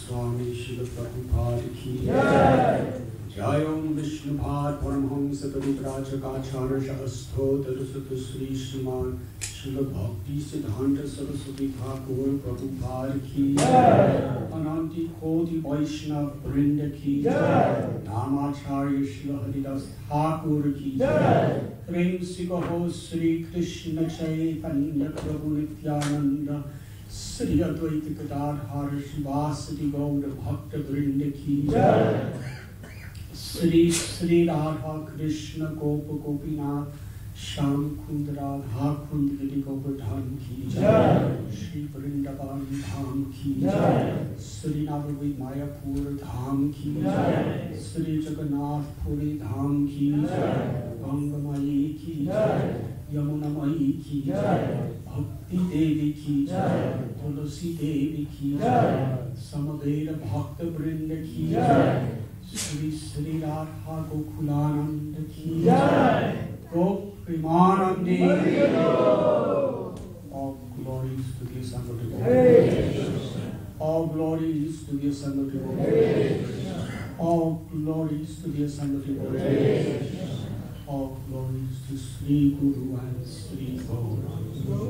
Swami Srila Prabhupada ki jai. Jayom Vishnupad Paramhamsa Parivrajakacharya Shastho Tarasata Sri Sriman Srila Bhakti Siddhanta Saraswati Thakur Prabhupada ki jai. Ananti Koti Vaishnava Vrinda ki jai. Namacharya Srila Haridas Thakur ki jai. Prem Sikaho Sri Krishna Chaitanya Prabhu Nityananda Sri Advaita Gadadhar Shivasati Gaura Bhakta Vrinda ki jai. Sri Sri Radha Krishna Gopa Gopinath Sham Kund Radha Kund Giri Govardhan ki jai. Sri Vrindavan Dham ki jai. Sri Navadvip Mayapur Dham ki jai. Sri Jagannath Puri Dham ki jai. Ganga Mai ki jai. Yamuna Mai ki jai. Bhakti Devi ki jai. Tulasi Devi ki jai. Samaveda Bhakta Vrinda ki jai. Sri Sri Radha Gokulananda ki jai. Gopimanandi. All glories to the assembled devotees. All glories to the assembled devotees. All glories to the assembled devotees. All glories to Sri Guru and Sri Gauranga.